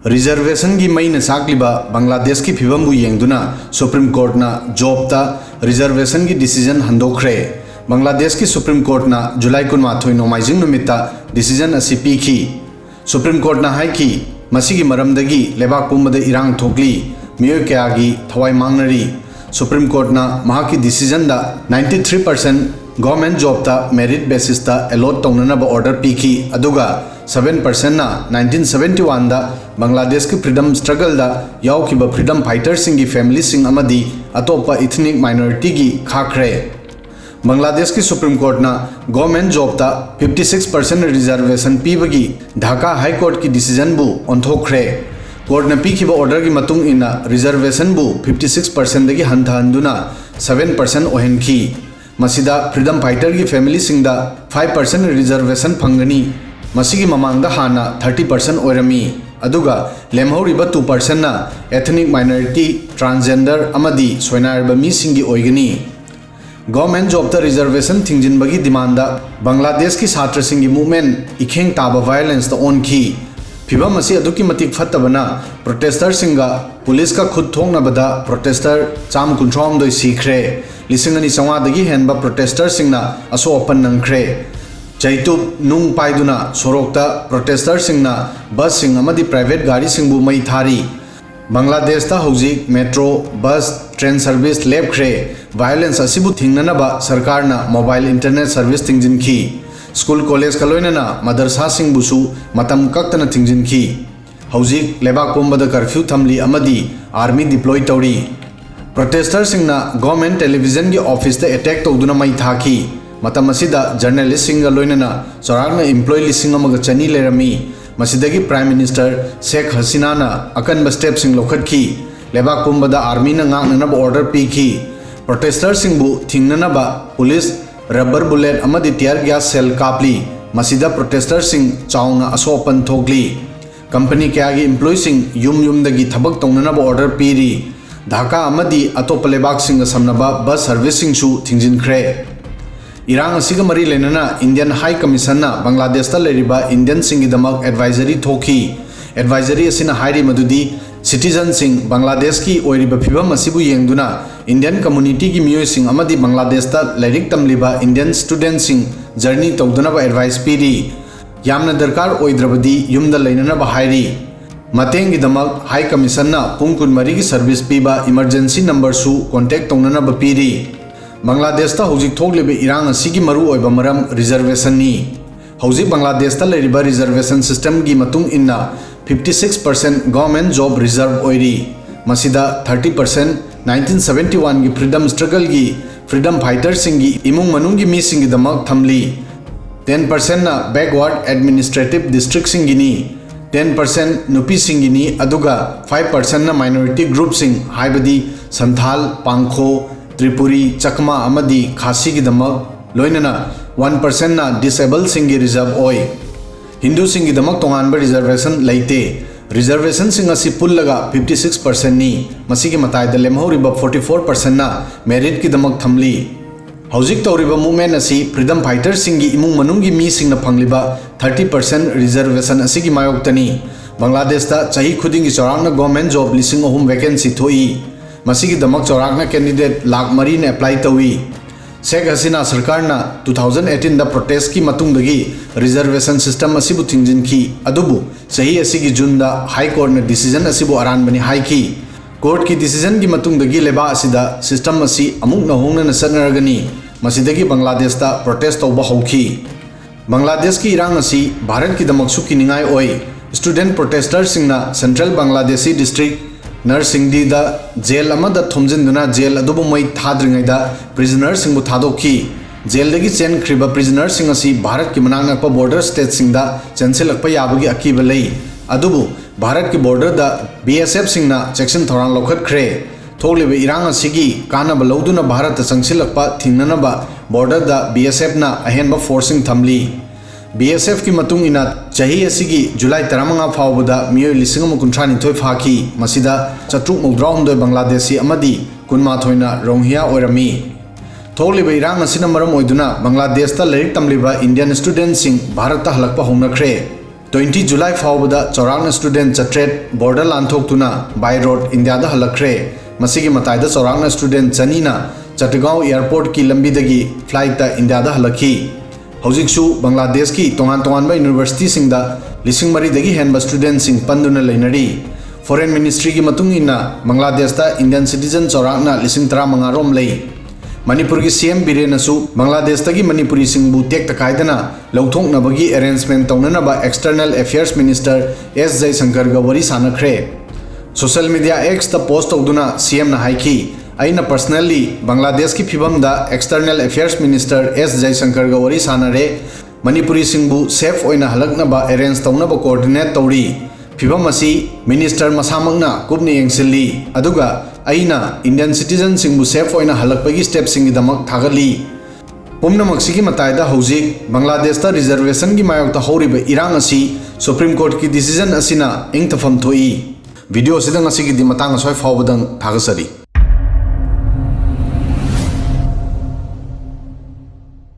Reservation की मई साकलिबा बांग्लादेश की फिवमबु येंगदुना supreme court ना जॉबता रिजर्वेशन की डिसीजन हंदोखरे। बांग्लादेश की सुप्रीम कोर्ट ना जुलाई 19 नोमाइजिंग नुमित्ता डिसीजन असी पीखी। सुप्रीम कोर्ट ना हाई की मसीगी मरमदगी लेबाक पुंबदे इरांग थोकली मियोय कयागी थवाई मांगनरी। सुप्रीम कोर्ट ना महाकी डिसीजन दा 93% गवर्नमेंट जॉबता मेरिट बेसिस ता अलॉट तौननब ऑर्डर पीखी अदुगा 7% ना 1971 दा बांग्लादेश की फ्रीडम स्ट्रगल दा यावकिबा फ्रीडम फाइटर्स सिंगी फैमिली सिंग अमदी अतोपा इथनिक माइनॉरिटी की खाखरे। बांग्लादेश की सुप्रीम कोर्ट ना गवर्नमेंट जॉबता 56% रिजर्वेशन पीबगी ढाका हाई कोर्ट की डिसीजन बु ओंथोखरे। कोर्ट ने पीखिबा ऑर्डर की मतुंग इना रिजर्वेशन बु 56% दगी हंथहंदुना 7% ओहनखी। मसीदा फ्रीडम फाइटर की फैमिली सिंगदा 5% रिजर्वेशन फंगनी। मसीगी ममांगदा हाना 30% ओरमी अदुगा लेमहौरिबा 2% ना एथनिक माइनॉरिटी ट्रांसजेंडर अमदी सोयनारबा मीसिंगी ओइगनी। गवर्नमेंट जॉबता रिजर्वेशन थिंजिनबगी डिमांड बांग्लादेश की छात्र सिंगी मूवमेंट इखेंग ताबा वायलेंस ओनखी। फिवम असी अदुकी मतिक फत्तबना प्रोटेस्टर सिंगा पुलिस का खुद थोंगनबदा प्रोटेस्टर 193 सीखरे। 1900 हेनबा प्रोटेस्टर सिंगना असोअपन नंखरे। चैतुब नुंग पाइदुना सोरोक्ता प्रोटेस्टर सिंगना बस सिंग अमदी प्राइवेट गाड़ी सिंगबु मई थारी। बांग्लादेश ता हौजिक मेट्रो बस ट्रेन सर्विस लेपख्रे। वायलेंस असिबु थिंगननबा सरकार ना मोबाइल इंटरनेट सर्विस थिंजिनखी। स्कूल कॉलेज का लोइनना मदरसा सिंगबुसु मतम कक्तना थिंजिनखी। हौजिक लेबाक पुंबदा कर्फ्यू थमली अमदी आर्मी डिप्लॉय तौरी। प्रोटेस्टर सिंगना गवर्नमेंट टेलीविजन की ऑफिस ते अटैक तौदुना मई थाकी। मतम असिदा जर्नलिस्ट सिंगा लोइनना चौराकना एम्प्लॉय 2,200 लेरमी। मसिदगी प्राइम मिनिस्टर शेख हसीना ना अकनब स्टेप सिंग लोखटखी। लेबाक पुंबदा आर्मी ना ngangnab ऑर्डर पीखी। प्रोटेस्टर सिंगबु थिंगननबा पुलिस रबर बुलेट अमदी टियर गैस सेल कापली। मसिदा प्रोटेस्टर सिंग चाउना असोपन थोकली। कंपनी कयागी एम्प्लॉय सिंग युम युमदगी थबक तौननब ऑर्डर पीरी। ढाका अमदी अतोप लेबाक सिंग समनबा बस सर्विस सिंगसु थिंजिनख्रे। इरांग असिगा मरी लेनना इंडियन हाई कमीशन ना बांग्लादेश ता लेरिबा इंडियन सिंगिदमक एडवाइजरी थोखी। एडवाइजरी असिना हाइरी मदुदी सिटीजन सिंग बांग्लादेश की ओइरिबा फिबम असिबु येंगदुना इंडियन कम्युनिटी की मियोय सिंग अमदी बांग्लादेश ता लाइरिक तमलिबा इंडियन स्टूडेंट सिंग जर्नी तौदनबा एडवाइस पीरी। यामना दरकार ओइद्रबदी युमदा लेननबा हाइरी। मतेंगिदमक हाई कमीशन ना पुंग 23 की सर्विस पीबा इमरजेंसी नंबर सु कॉन्टेक्ट तौननबा पीरी। बांग्लादेश ता हौजिक थोकलिबा इरांग असिगी मरु ओइबा मरम रिजर्वेशन नी। हौजिक बांग्लादेश ता लेरिबा रिजर्वेशन सिस्टम की मतुंग इन्ना 56% गवर्नमेंट जॉब रिजर्व ओइरी। मसिदा 30% 1971 की फ्रीडम स्ट्रगल की फ्रीडम फाइटर सिंगी इमुंग मनुंग की मी सिंगी दमक थमली। 10% ना बैकवर्ड एडमिनिस्ट्रेटिव डिस्ट्रिक्ट सिंगिनी। 10% नुपी सिंगिनी अदुगा 5% ना माइनॉरिटी ग्रुप सिंग हाइबदी संथाल पांखो त्रिपुरी चकमा अमदी खासी की दमक लोइनना 1% ना डिसेबल सिंगी रिजर्व ओइ। हिंदू सिंगी दमक तोंगानबा रिजर्वेशन लेते। रिजर्वेशन सिंग असी पुल्लगा 56% नी। मसीगी मतायदा लेमहौरिबा 44% ना मेरिट की दमक थमली। हौजिक तौरिबा मूवमेंट असी फ्रीडम फाइटर सिंगी इमुंग मनुंगी मी सिंगना फंगलिबा 30% रिजर्वेशन असिगी मायोक्तनी। बांग्लादेश ता चाही खुदिंगी चौराकना गवर्नमेंट जॉब 3,000 वैकेंसी थोई। मसीगी दमक चौराकना कैंडिडेट 1,03,000 ने अप्लाई तौई। शेख हसीना सरकार ना 2018 दा प्रोटेस्ट की मतुंगदगी रिजर्वेशन सिस्टम असिबु थिंजिनखी। अदुबु सही असिगी जून दा हाई कोर्ट ने डिसीजन असिबु अरानबनी हाईकी। कोर्ट की डिसीजन की मतुंगदगी लेबा असिदा सिस्टम असी अमुक नहोंगना सनरगनी। मसिदगी बांग्लादेश ता प्रोटेस्ट तौबा हौखी। बांग्लादेश की इरांग असी भारत की दमकसु किनिंगाई ओइ। स्टूडेंट प्रोटेस्टर सिंगना सेंट्रल बांग्लादेशी डिस्ट्रिक्ट नरसिंगदी दा जेल अमदा थोमजिनदुना जेल अदुबु मई थाद्रिंगैदा प्रिजनर सिंगबु थादोखी। जेलदगी चेनख्रिबा प्रिजनर सिंग असी भारत की मनाक नकपा बॉर्डर स्टेट सिंगदा चेनसिलकपा याबगी अकीबा लई। अदुबु भारत की बॉर्डर दा BSF सिंगना सेक्शन थौरांग लौखटख्रे। थोकलिबा इरांग असिगी कानबा लौदुना भारत चंगसिलकपा थिंगननबा बॉर्डर दा BSF ना अहेनबा फोर्सिंग थमली। BSF की मतुंग इना चाही असिगी जुलाई 15 फावबदा मियोय 1932 फाकी। मसिदा 492 बांग्लादेशी अमदी 18 रोहिंग्या ओइरमी। थोकलिबा इरांग असिना मरम ओइदुना बांग्लादेश ता लाइरिक तमलिबा इंडियन स्टूडेंट सिंग भारत ता हलकपा होंगनख्रे। 20 जुलाई फाउबदा चौरांगना स्टूडेंट चट्रेट बॉर्डर लांथोक्तुना बाय रोड इंडिया दा हलक्रे मसिगी मताइदा चौरांगना स्टूडेंट चनीना चटगांव एयरपोर्ट की लंबीदगी फ्लाइट दा इंडिया दा हलखी हौजिकसु बांग्लादेश की तोंगान तोंगानबा यूनिवर्सिटी सिंगदा लिसिंग मरीदगी हेनबा स्टूडेंट सिंग पंदुना लेनरी फॉरेन मिनिस्ट्री की मतुंगिना बांग्लादेश दा इंडियन सिटीजन चौरांगना लिसिंग 35 रोम लई मणिपुर की सीएम बीरेनसु बांग्लादेश तगी मणिपुरी सिंगबु टेक तकाइदना लौथोंकनबगी अरेंजमेंट तौननबा external affairs minister S Jaishankar गा वरी सानखरे सोशल मीडिया एक्स ता पोस्ट तौदुना सीएम ना हाइकी अइना पर्सनली बांग्लादेश की फिबम दा external affairs minister S Jaishankar गा वरी सानरे मणिपुरी सिंगबु सेफ ओइना हलकनबा अरेंज तौनबा कोऑर्डिनेट तौरी फिबम असी मिनिस्टर मसामकना कुपने यंगसिल्ली अदुगा अइना इंडियन सिटीजन सिंगबु सेफ ओइना हलकपगी स्टेप सिंगिदमक थागली पुमनमक्सिगी मताइदा हौजिक बांग्लादेश ता रिजर्वेशन की मायोक्ता हौरिबा इरांग असी सुप्रीम कोर्ट की डिसीजन असिना इंगतफम थोई वीडियो सिदंग असिगी दि मतांग असोय फावबदंग थागसरी।